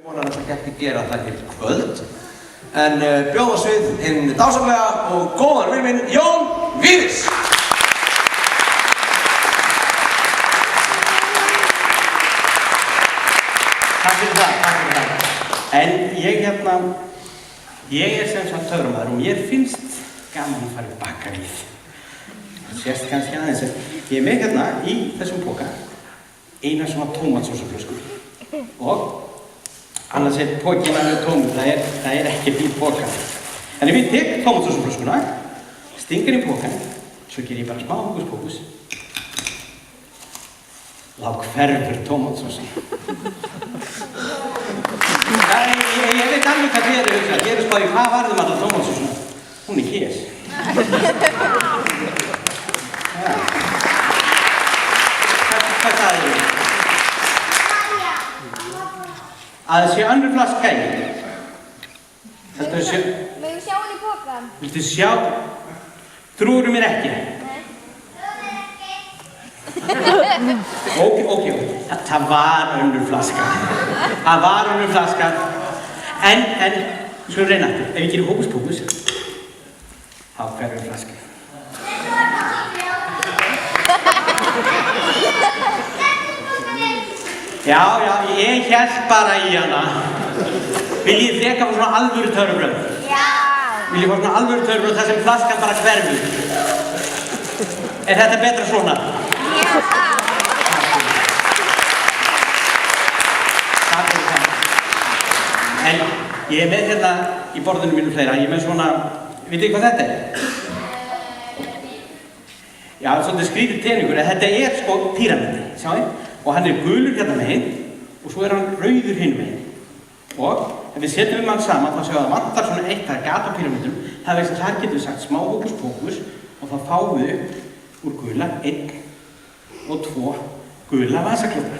Vonar að það geti gera það í kvöld. En bjóða svið hinn dásamlega og góðan vin minn, Jón Víðis! Takk fyrir það. En ég sem sagt töframaður og mér finnst gaman að fara í bakaríð. Það sést kannski aðeins. Ég með í þessum poka eina svona tómatsósuflösku og annars pókinn með tómat, það er ekki í poka. En ef ég tek tómatsósuflöskuna, stingur í pokan, svo ger ég bara smá hókus-pókus. Þá hverfur tómatsósan. Ég veit alveg hvað þér hugsað. Þér spáði hvað varðum alla tómatsósuna? Hún kés. Hvað sagði þið? Að það sé önnur flaska í. Þetta sé... Megum sjá hann í pokan? Viltu sjá? Trúirðu mér ekki? Nei. Ok. Það var önnur flaska. En, svo reyna aftur. Ef ég gerir hókus-pókus, þá hverfur flaska. Já, ég hélt bara í hana. Viljið þið frekar fá svona alvöru töfrabrögð? Já! Viljið fá svona alvöru töfrabrögð þar sem flaskan bara hverfur? Er þetta betra svona? Já! Takk fyrir það. En ég er með í borðinu mínu fleira, ég er með svona, vitið hvað þetta er? Já, svolítið skrítið teningur, en þetta er sko píramidi, sjáðu? Og hann er gulur megin og svo er hann rauður hinn megin. Og ef við setjum hann saman, þá séu að það vantar svona eitt, það er gat á píramidum, það veist að þar getum við sagt smá hókus-pókus og þá fáum við upp úr gula 1 og 2 gula vasaklúta.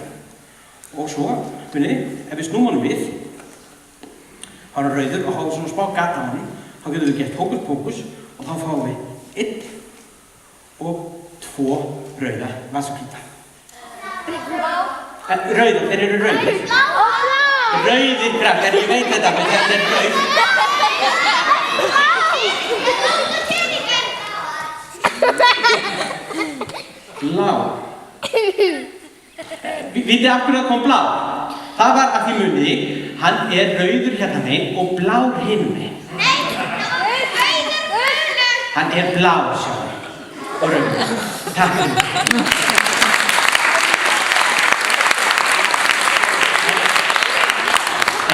Og svo, ef við snúum hann við, þá er hann rauður og hafa svona smá gat á hann, þá getum við gert hókus-pókus og þá fáum við 1 og 2 rauða vasaklúta. Rauður, þeir eru rauðir. Rauðir krakkar, ég veit þetta, men þetta er rauð. Blá. Vitið af hverju það kom blá? Það var af því munið, hann er rauður megin og blár hinn megin. Nei, rauður. Hann er blá, sjáðu. Og rauður. Takk fyrir.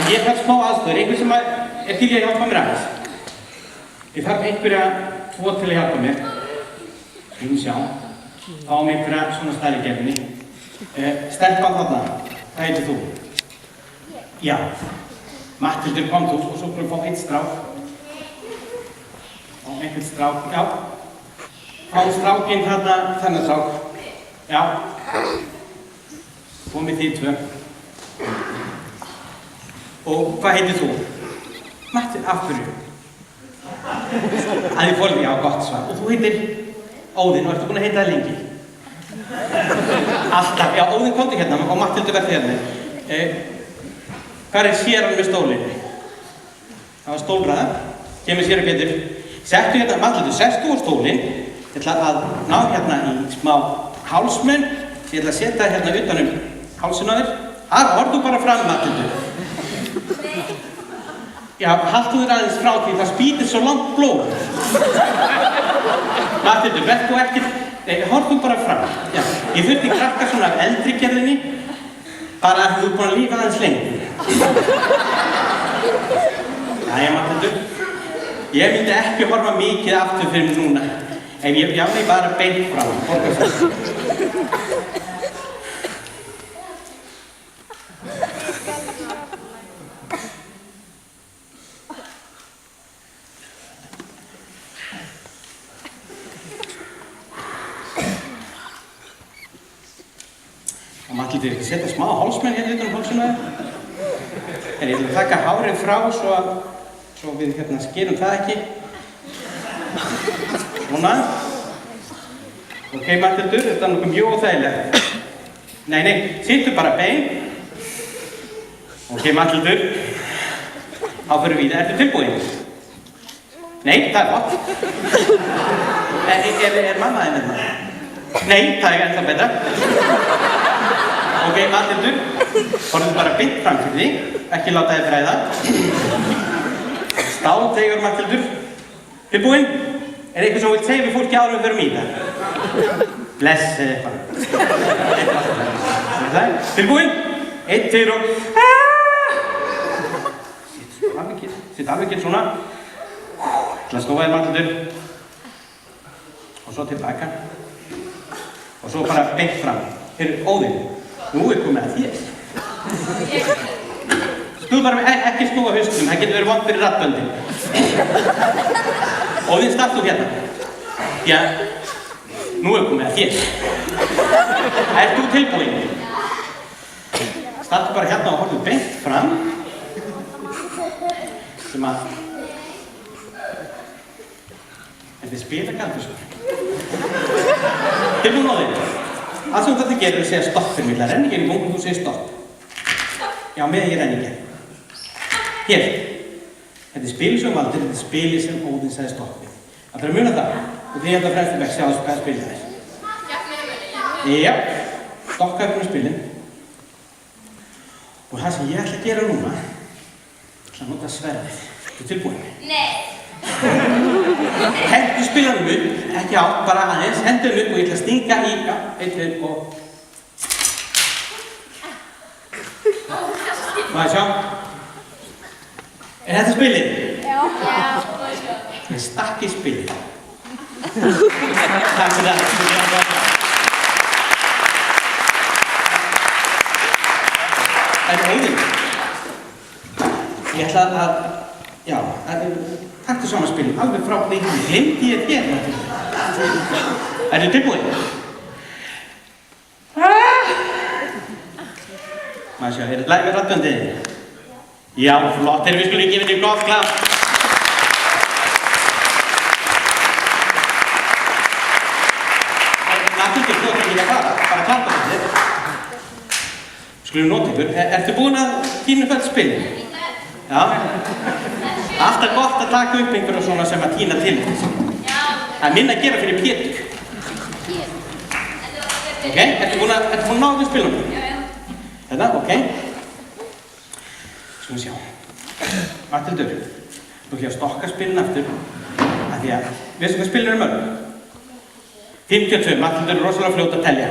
En ég þarf smá aðstöður, einhver sem er til að hjálpa mér aðeins. Ég þarf einhverja 2 til að hjálpa mér. Skulum sjá. Þá einhverja svona stærri gerðinni. Stelpan þarna, hvað heitir þú? Já. Matthildur, kom þú og svo skulum fá eitt strák. Fá einhvern strák, já. Fá strákinn þarna, þennan strák. Já. Komið þið 2. Og hvað heitir þú? Matti, af hverju? Að ég fólk, já, gott svar. Og þú heitir Óðinn og ertu búin að heita það lengi? Alltaf, já, Óðinn komdu hérna og Matthildur verði hérna. Hvað er séran með stólinn? Það var stólræða. Kemur séran betur. Settu hérna, Matthildur, settu á stólinn. Ég ætla að ná hérna í smá hálsmenn. Ég ætla að setja hérna utan hálsinn á þér. Horfðu bara fram, Matthildur. Já, haltu þér aðeins frá því það spýtir svo langt blóð. Matthildur, verð þú ekkert... Horfðu bara fram. Já, ég þurfti krakka svona af eldri gerðinni bara að þú er búin að lífa aðeins lengur. Jæja, Matthildur. Ég myndi ekki horfa mikið aftur fyrir mig núna. En ég jáði bara beint fram. Borga svo. Matthildur, ekki setja smá hálsmenn hérna utan hálsina þér? Ég ætla að taka hárið frá svo við skerum það ekki. Svona. Ok, Matthildur, þetta er nokkuð mjög óþægilegt. Nei, sittu bara bein. Ok, Matthildur. Þá förum við í það. Ertu tilbúin? Nei, það gott. Mamma þín hérna? Nei, það ennþá betra. Ok, Matthildur. Horfðu bara beint fram fyrir þig. Ekki láta þig bregða. Stálteigur, Matthildur. Tilbúin? Eitthvað sem þú vilt segja við fólki áður við förum í það? Bless, bara. Tilbúin? 1, 2 og... Sitt alveg ekki svona. Ég ætla að snúa þér, Matthildur. Og svo tilbaka. Og svo bara beint fram. Óðinn, nú komið að þér. Snúðu bara ekki snúa haustum, það getur verið vont fyrir raddböndin. Óðinn, startu hérna. Já, nú komið að þér. Ert þú tilbúin? Startu bara hérna og horfðu beint fram. Sem að... Þetta spila galdursvar. Tilbúin Óðinn. Allt sem þetta gerir er að segja stopp fyrir mig. Það renni ekki í gang og þú segir stopp. Já, meðan ég renni ekki. Hér. Þetta spili sem valdir, þetta spili sem Óðinn sagði stopp við. Það fyrir að muna það. Og því þetta fremst í vekk, sjá þessu hvað spilið er. Já. Stokka upp með spilin. Og það sem ég ætla að gera núna, ég ætla að nota sverðið. Ertu tilbúin? Nei. Hentu spilanum upp, ekki á, bara aðeins, hentu upp og ég ætla að stinga í, já, 1, 2 og... Má ég sjá? Er þetta spilið? Já. Ég stakk í spilið. Takk fyrir það. Óðinn, ég ætla að, já, taktu saman spilin, alveg frá því, glemdi ég þér. Ertu tilbúin? Maður sjá, þetta læg með raddböndið? Já, flott, við skulum gefa þér gott klapp. Matthildur, þú ætlar ekki að fara, bara klappa þér. Skulum nota ykkur. Ertu búin að tína upp öll spilin? Já. Alltaf gott að taka upp einhverju svona sem að tína til þessu. Það er minna að gera fyrir Pétur. Ok, ertu búin að ná upp spilunum? Þetta, ok. Skulum sjá. Matthildur, þú ætla að stokka spilin aftur. Af því að, veistu hvað spilin eru mörg? 52, Matthildur er rosalega fljót að telja.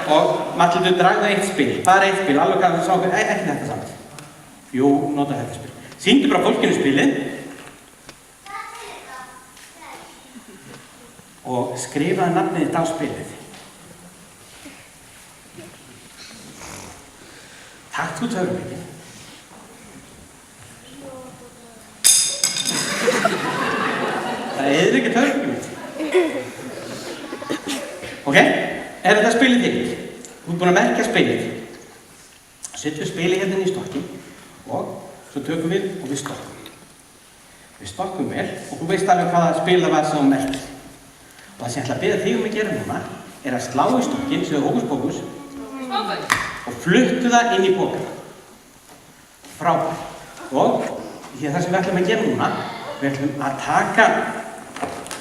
Og Matthildur dragði eitt spil, bara eitt spil, alveg hvað þú sá okkur, ekki þetta samt. Jú, nota þetta spil. Sýndu bara fólkinu spilið. Og skrifaði nafnið þitt á spilið. Takk þú törnveikin. Það er ekki törnveikin mitt. Ok? Er þetta spilið þitt? Þú ert búin að merkja spilið. Setjum við spilið hérna í stokkin og svo tökum við og við stokkum. Við stokkum vel og þú veist alveg hvaða spil það var sem þú merkir. Og það sem ég ætla að biðja þig að gera núna er að slá í stokkin, segðu hókus pókus, og fluttu það inn í pókana. Frábært. Og það sem við ætlum að gera núna, við ætlum að taka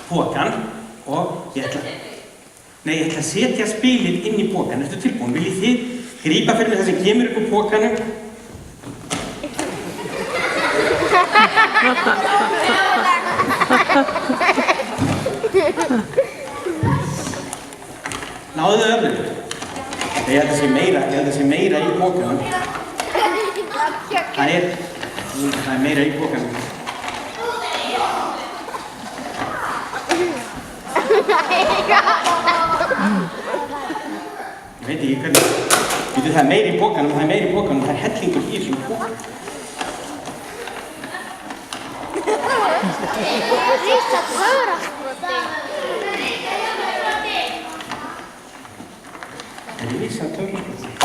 pókan og ég ætla að setja spilið inn í pókan. Ertu tilbúin? Viljið þið grípa fyrir mig það sem kemur upp úr pókanum? Náðu þau öfnum? Ég held að það sé meira í pókanum. Það er meira í pókanum. Ég veit ekki hvernig. Það er meira í pókanum, það er hellingur í þessum pókanum. Rísa töfraskoti.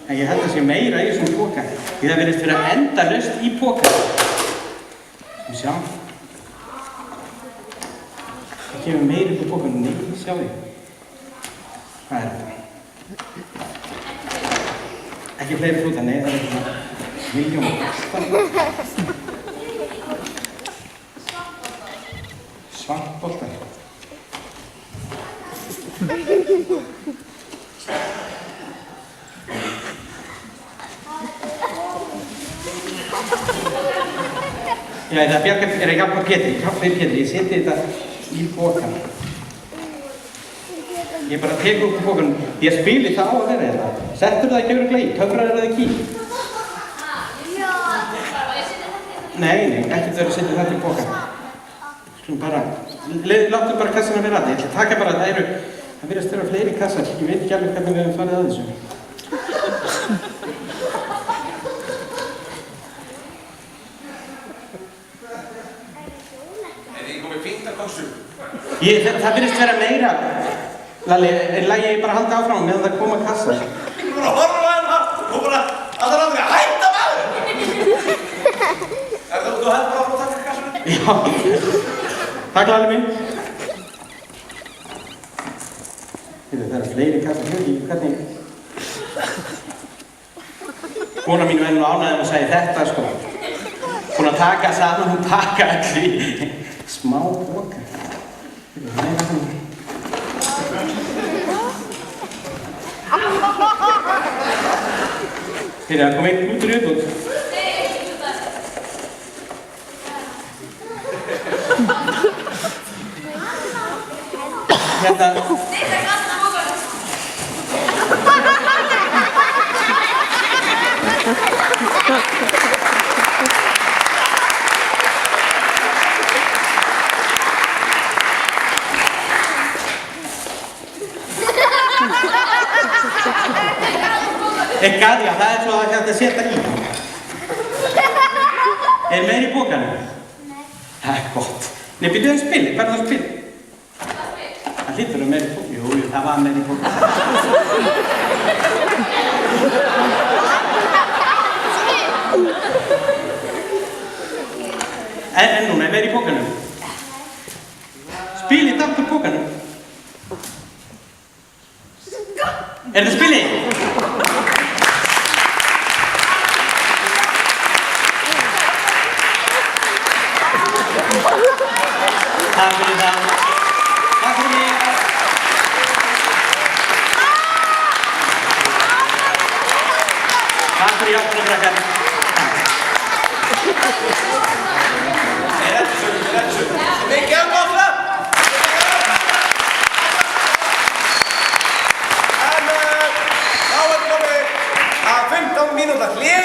En ég held að það sé meira í þessum póka. Því það virðist fyrir að endalaust í póka. Skal við sjá. Það kemur meira upp í pókanum. Nei, sjá þig. Hvað er þetta? Ekki fleiri klúta, nei, það er ekki milljón kastar. Svampboltar. Já, það er að hjálpa Pétri, ég seti þetta í pokan. Ég bara tekur upp pokan, ég spili það á að vera þetta. Settur það ekki örugglega í, töfrar það ekki í. Nei, ekkert verður að setja þetta í pokan. Skulum bara, láttu bara kassana vera að það. Ég ætla að taka bara, það virðast vera fleiri kassar. Ég veit ekki alveg hvernig við höfum farið að þessu. Það virðist vera meira, Lalli, en lagi ég bara halda áfram meðan það koma kassar. Ég er bara að horfa hérna og bara að það er að hætta maður! Þú heldur bara að taka kassarinn? Já, takk Lalli minn. Það eru fleiri kassar hér, hvernig? Kona mín var nú ánægð að segja þetta, sko. Hún að taka saman, hún taka allir í smá boka. Hérna, það kom einn út úr viðbót. Hérna. Ekkert, já, það er svo að hægt að setja í. Er meir í bókanum? Nei. Það er gott. Nei, byrjuðu að spila. Hvað er það að spila? Það hlýtur að meir í bókanum. Jú, það var meir í bókanum. En núna, er meir í bókanum? Spilið allt úr bókanum. Er það spilið? Takk fyrir það. Takk fyrir mig. Takk fyrir hjálpunum, krakkar. Mikið að góðra! En þá er komið að 15 mínúta hlé.